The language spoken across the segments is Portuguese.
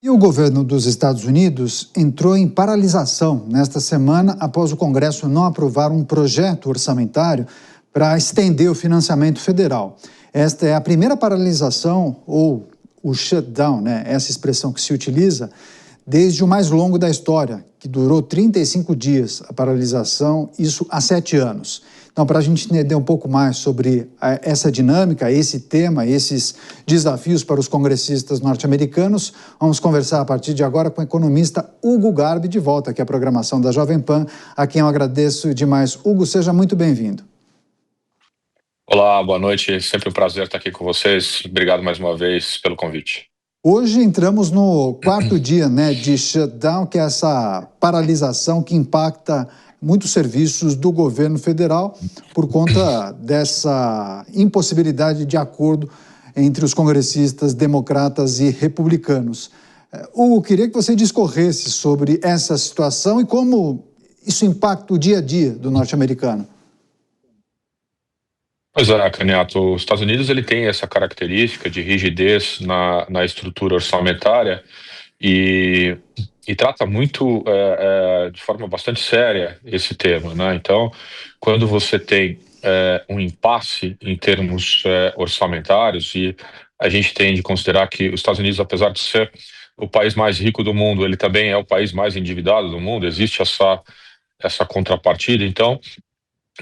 E o governo dos Estados Unidos entrou em paralisação nesta semana após o Congresso não aprovar um projeto orçamentário para estender o financiamento federal. Esta é a primeira paralisação, ou o shutdown, né? Essa expressão que se utiliza, desde o mais longo da história, que durou 35 dias, a paralisação, isso há 7 anos. Então, para a gente entender um pouco mais sobre essa dinâmica, esse tema, esses desafios para os congressistas norte-americanos, vamos conversar a partir de agora com o economista Hugo Garbi, de volta aqui à programação da Jovem Pan, a quem eu agradeço demais. Hugo, seja muito bem-vindo. Olá, boa noite. Sempre um prazer estar aqui com vocês. Obrigado mais uma vez pelo convite. Hoje entramos no quarto dia, né, de shutdown, que é essa paralisação que impacta muitos serviços do governo federal por conta dessa impossibilidade de acordo entre os congressistas democratas e republicanos. Hugo, queria que você discorresse sobre essa situação e como isso impacta o dia a dia do norte-americano. Pois é, Caniato, os Estados Unidos ele tem essa característica de rigidez na estrutura orçamentária e trata muito, de forma bastante séria esse tema, né? Então, quando você tem um impasse em termos orçamentários, e a gente tem de considerar que os Estados Unidos, apesar de ser o país mais rico do mundo, ele também é o país mais endividado do mundo, existe essa contrapartida, então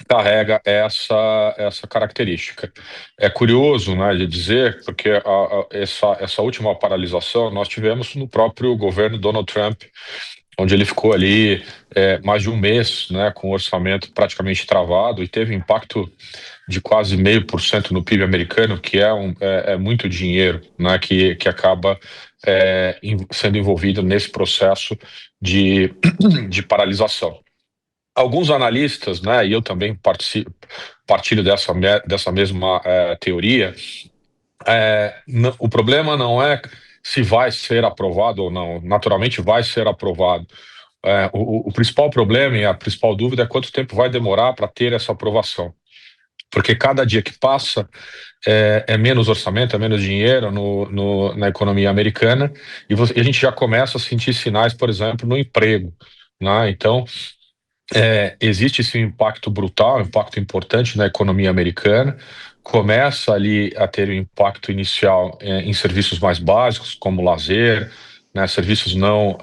carrega essa característica. É curioso, né, de dizer, porque essa última paralisação nós tivemos no próprio governo Donald Trump, onde ele ficou ali mais de um mês, né, com o orçamento praticamente travado e teve impacto de quase 0,5% no PIB americano, que é muito dinheiro, né, que acaba sendo envolvido nesse processo de, de paralisação. Alguns analistas, né, e eu também partilho dessa mesma teoria, o problema não é se vai ser aprovado ou não, naturalmente vai ser aprovado. O principal problema e a principal dúvida é quanto tempo vai demorar para ter essa aprovação. Porque cada dia que passa é menos orçamento, é menos dinheiro na economia americana, e a gente já começa a sentir sinais, por exemplo, no emprego, né? Então, existe esse impacto brutal, um impacto importante na economia americana, começa ali a ter um impacto inicial em serviços mais básicos, como lazer, né, serviços não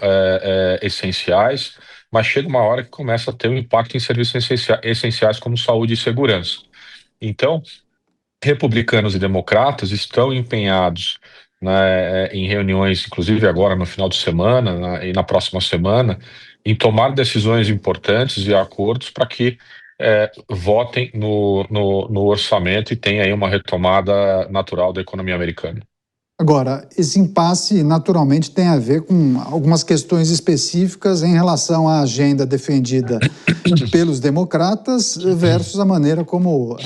essenciais, mas chega uma hora que começa a ter um impacto em serviços essenciais como saúde e segurança. Então, republicanos e democratas estão empenhados, né, em reuniões, inclusive agora no final de semana, e na próxima semana, em tomar decisões importantes e acordos para que votem no orçamento e tenha aí uma retomada natural da economia americana. Agora, esse impasse naturalmente tem a ver com algumas questões específicas em relação à agenda defendida pelos democratas versus a maneira como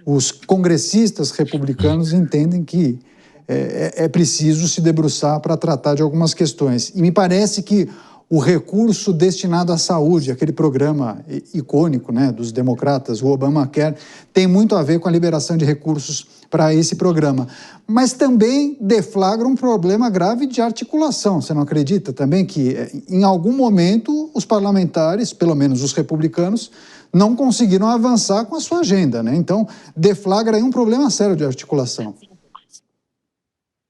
os congressistas republicanos entendem que é preciso se debruçar para tratar de algumas questões. E me parece que o recurso destinado à saúde, aquele programa icônico, né, dos democratas, o Obamacare, tem muito a ver com a liberação de recursos para esse programa. Mas também deflagra um problema grave de articulação. Você não acredita também que, em algum momento, os parlamentares, pelo menos os republicanos, não conseguiram avançar com a sua agenda, né? Então, deflagra aí um problema sério de articulação.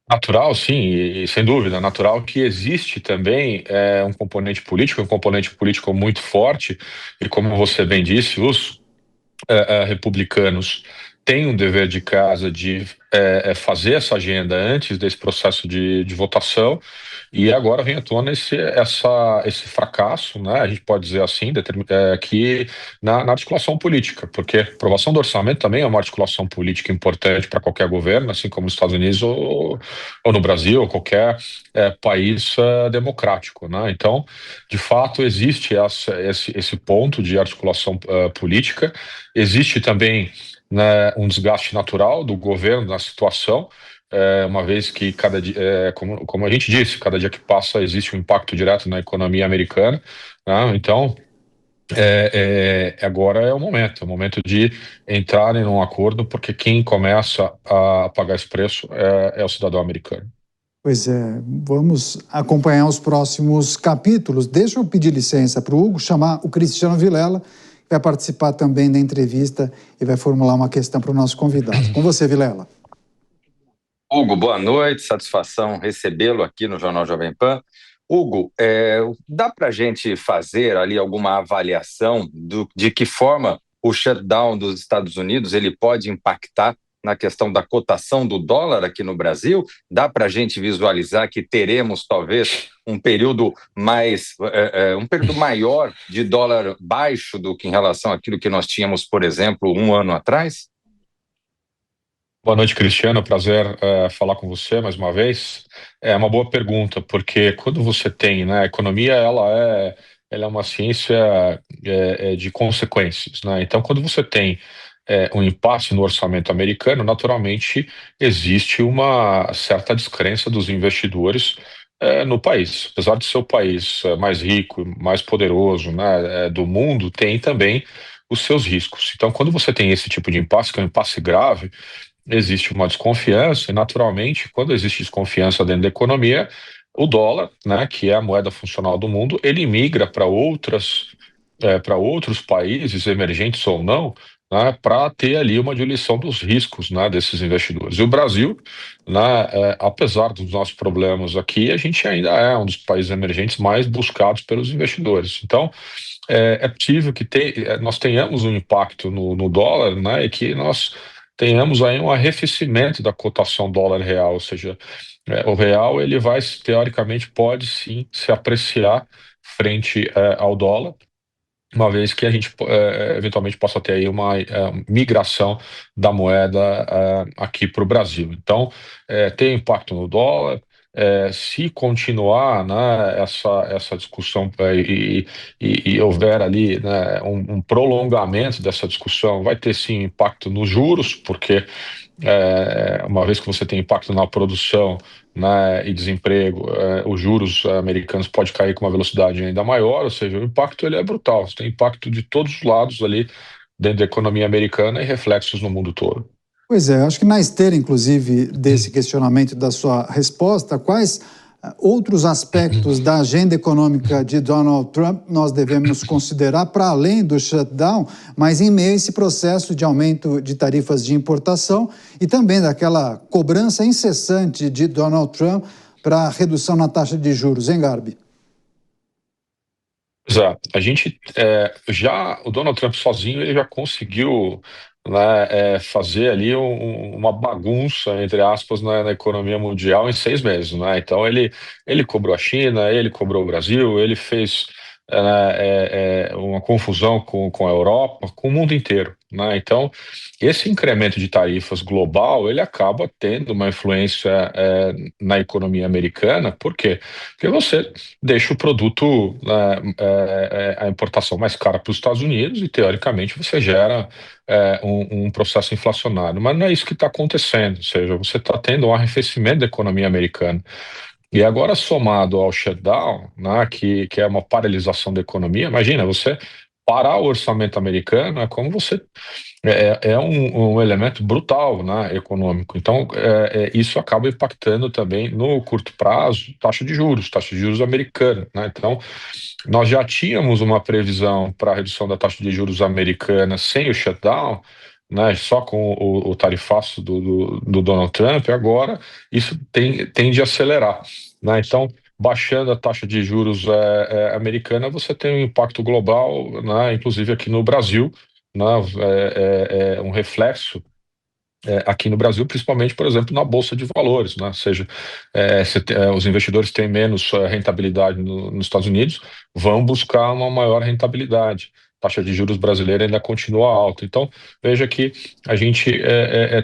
Natural, sim, e sem dúvida, natural que existe também um componente político muito forte, e como você bem disse, os republicanos têm um dever de casa de fazer essa agenda antes desse processo de votação, e agora vem à tona esse fracasso, né, a gente pode dizer assim, que na articulação política, porque a aprovação do orçamento também é uma articulação política importante para qualquer governo, assim como nos Estados Unidos ou no Brasil, ou qualquer país democrático, né? Então, de fato, existe esse ponto de articulação política, existe também, né, um desgaste natural do governo na situação, uma vez que cada dia, como a gente disse, cada dia que passa existe um impacto direto na economia americana, né? Então, agora é o momento de entrar em um acordo, porque quem começa a pagar esse preço é o cidadão americano. Pois é, vamos acompanhar os próximos capítulos. Deixa eu pedir licença para o Hugo chamar o Cristiano Vilela, que vai participar também da entrevista e vai formular uma questão para o nosso convidado. Com você, Vilela. Hugo, boa noite, satisfação recebê-lo aqui no Jornal Jovem Pan. Hugo, dá para a gente fazer ali alguma avaliação de que forma o shutdown dos Estados Unidos ele pode impactar na questão da cotação do dólar aqui no Brasil? Dá para a gente visualizar que teremos talvez um período um período maior de dólar baixo do que em relação àquilo que nós tínhamos, por exemplo, um ano atrás? Boa noite, Cristiano. Prazer falar com você mais uma vez. É uma boa pergunta, porque quando você tem, né, a economia, ela é uma ciência de consequências, né? Então, quando você tem um impasse no orçamento americano, naturalmente existe uma certa descrença dos investidores no país. Apesar de ser o país mais rico, mais poderoso, né, do mundo, tem também os seus riscos. Então, quando você tem esse tipo de impasse, que é um impasse grave, existe uma desconfiança, e naturalmente, quando existe desconfiança dentro da economia, o dólar, né, que é a moeda funcional do mundo, ele migra para outros países, emergentes ou não, né, para ter ali uma diluição dos riscos, né, desses investidores. E o Brasil, né, apesar dos nossos problemas aqui, a gente ainda é um dos países emergentes mais buscados pelos investidores. Então, é possível que nós tenhamos um impacto no dólar, né, e que nós tenhamos aí um arrefecimento da cotação dólar-real, ou seja, o real ele vai, teoricamente, pode sim se apreciar frente ao dólar, uma vez que a gente eventualmente possa ter aí uma migração da moeda aqui para o Brasil. Então, tem impacto no dólar. Se continuar, né, essa discussão e houver ali, né, um prolongamento dessa discussão, vai ter sim impacto nos juros, porque uma vez que você tem impacto na produção, né, e desemprego, os juros americanos pode cair com uma velocidade ainda maior, ou seja, o impacto ele é brutal. Você tem impacto de todos os lados ali dentro da economia americana e reflexos no mundo todo. Pois é, acho que na esteira, inclusive, desse questionamento da sua resposta, quais outros aspectos da agenda econômica de Donald Trump nós devemos considerar para além do shutdown, mas em meio a esse processo de aumento de tarifas de importação e também daquela cobrança incessante de Donald Trump para redução na taxa de juros, hein, Garbi? Exato. A gente o Donald Trump sozinho ele já conseguiu, né, fazer ali uma bagunça, entre aspas, na economia mundial em 6 meses, né? Então ele cobrou a China, ele cobrou o Brasil, ele fez uma confusão com a Europa, com o mundo inteiro, né? Então esse incremento de tarifas global ele acaba tendo uma influência na economia americana. Por quê? Porque você deixa o produto, a importação mais cara para os Estados Unidos e, teoricamente, você gera um processo inflacionário. Mas não é isso que está acontecendo, ou seja, você está tendo um arrefecimento da economia americana. E agora, somado ao shutdown, né, que é uma paralisação da economia, imagina, você parar o orçamento americano é como você um elemento brutal, né, econômico. Então, isso acaba impactando também no curto prazo taxa de juros americana, né? Então, nós já tínhamos uma previsão para a redução da taxa de juros americana sem o shutdown, né, só com o tarifaço do Donald Trump. Agora isso tende a acelerar, né? Então, baixando a taxa de juros americana, você tem um impacto global, né, inclusive aqui no Brasil, né, um reflexo aqui no Brasil, principalmente, por exemplo, na Bolsa de Valores, né? Ou seja, os investidores têm menos rentabilidade nos Estados Unidos, vão buscar uma maior rentabilidade. A taxa de juros brasileira ainda continua alta. Então, veja que a gente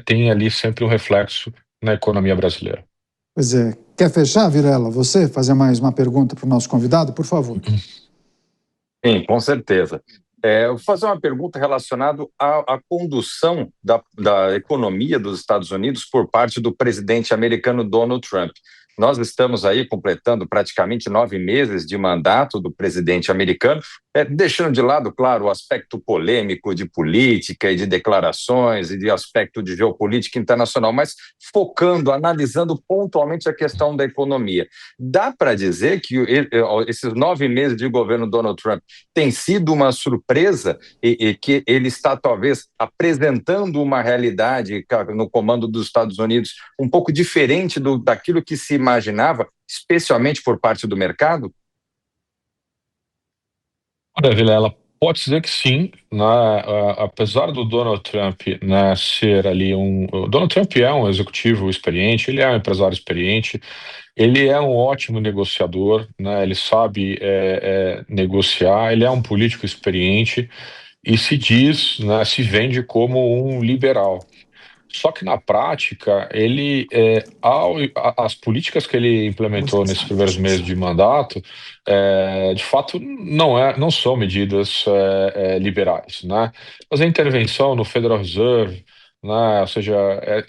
tem ali sempre um reflexo na economia brasileira. Pois é. Quer fechar, Vilela? Você fazer mais uma pergunta para o nosso convidado, por favor? Sim, com certeza. Eu vou fazer uma pergunta relacionada à condução da economia dos Estados Unidos por parte do presidente americano Donald Trump. Nós estamos aí completando praticamente 9 meses de mandato do presidente americano. deixando de lado, claro, o aspecto polêmico de política e de declarações e de aspecto de geopolítica internacional, mas focando, analisando pontualmente a questão da economia. Dá para dizer que esses 9 meses de governo Donald Trump tem sido uma surpresa e que ele está talvez apresentando uma realidade no comando dos Estados Unidos um pouco diferente daquilo que se imaginava, especialmente por parte do mercado? Olha, Vilela, pode dizer que sim, né? Apesar do Donald Trump, né, ser ali o Donald Trump é um executivo experiente, ele é um empresário experiente, ele é um ótimo negociador, né? Ele sabe negociar, ele é um político experiente e se diz, né, se vende como um liberal. Só que na prática, as políticas que ele implementou nesses primeiros meses de mandato, de fato, não são medidas liberais, né? Fazer intervenção no Federal Reserve, né? Ou seja,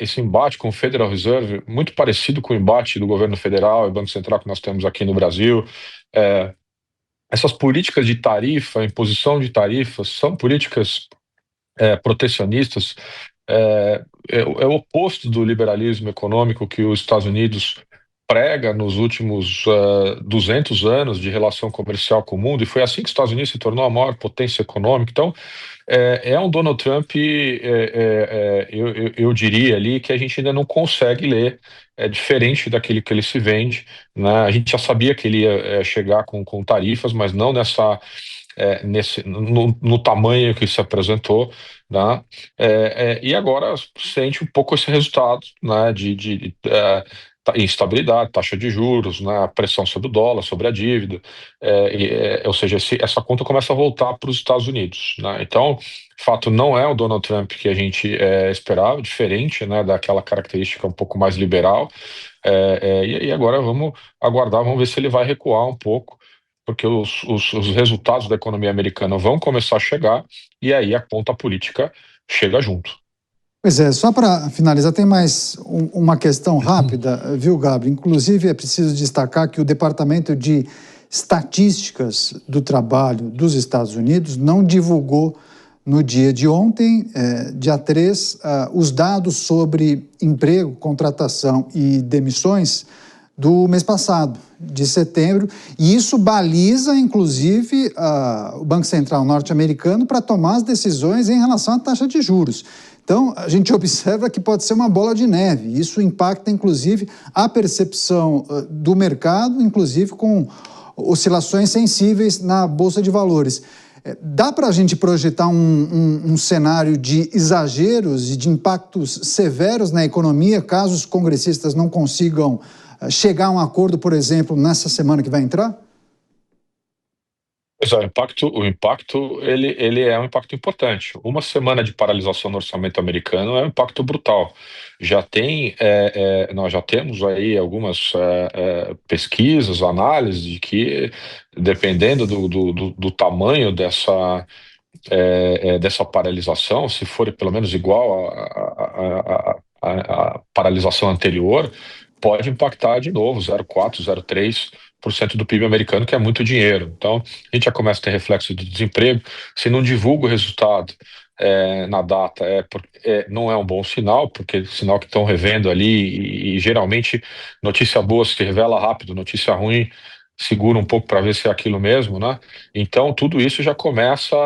esse embate com o Federal Reserve, muito parecido com o embate do governo federal e Banco Central que nós temos aqui no Brasil. Essas políticas de tarifa, imposição de tarifas, são políticas protecionistas, é o oposto do liberalismo econômico que os Estados Unidos prega nos últimos 200 anos de relação comercial com o mundo, e foi assim que os Estados Unidos se tornou a maior potência econômica. Então, um Donald Trump, eu diria ali, que a gente ainda não consegue ler, diferente daquele que ele se vende, né? A gente já sabia que ele ia chegar com tarifas, mas não no tamanho que se apresentou, né? E agora sente um pouco esse resultado, né, de instabilidade, taxa de juros, né, pressão sobre o dólar, sobre a dívida, ou seja, essa conta começa a voltar para os Estados Unidos, né? Então, de fato, não é o Donald Trump que a gente esperava, diferente, né, daquela característica um pouco mais liberal, e agora vamos aguardar, vamos ver se ele vai recuar um pouco, porque os resultados da economia americana vão começar a chegar, e aí a conta política chega junto. Pois é, só para finalizar, tem mais uma questão rápida, viu, Gabriel? Inclusive, é preciso destacar que o Departamento de Estatísticas do Trabalho dos Estados Unidos não divulgou no dia de ontem, dia 3, os dados sobre emprego, contratação e demissões do mês passado, de setembro, e isso baliza, inclusive, o Banco Central norte-americano para tomar as decisões em relação à taxa de juros. Então, a gente observa que pode ser uma bola de neve. Isso impacta, inclusive, a percepção do mercado, inclusive com oscilações sensíveis na Bolsa de Valores. Dá para a gente projetar um cenário de exageros e de impactos severos na economia, caso os congressistas não consigam chegar a um acordo, por exemplo, nessa semana que vai entrar? Pois é, o impacto ele é um impacto importante. Uma semana de paralisação no orçamento americano é um impacto brutal. Nós já temos aí algumas pesquisas, análises de que, dependendo do tamanho dessa paralisação, se for pelo menos igual à paralisação anterior, pode impactar de novo 0,4, 0,3% do PIB americano, que é muito dinheiro. Então, a gente já começa a ter reflexo de desemprego. Se não divulga o resultado na data, não é um bom sinal, porque é sinal que estão revendo ali, e geralmente notícia boa se revela rápido, notícia ruim segura um pouco para ver se é aquilo mesmo, né? Então, tudo isso já começa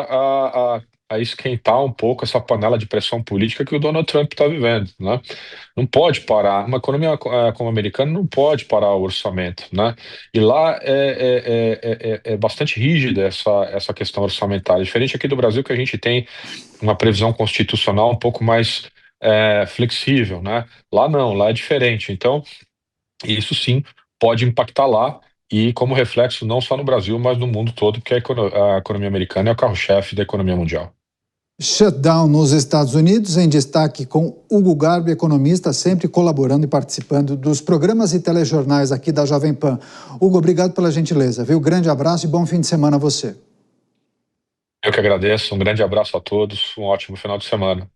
a esquentar um pouco essa panela de pressão política que o Donald Trump está vivendo, né? Não pode parar, uma economia como a americana não pode parar o orçamento, né? E lá é bastante rígida essa questão orçamentária, diferente aqui do Brasil, que a gente tem uma previsão constitucional um pouco mais flexível, né? Lá não, lá é diferente. Então, isso sim pode impactar lá, e como reflexo não só no Brasil, mas no mundo todo, porque a economia americana é o carro-chefe da economia mundial. Shutdown nos Estados Unidos, em destaque com Hugo Garbi, economista, sempre colaborando e participando dos programas e telejornais aqui da Jovem Pan. Hugo, obrigado pela gentileza, viu? Grande abraço e bom fim de semana a você. Eu que agradeço, um grande abraço a todos, um ótimo final de semana.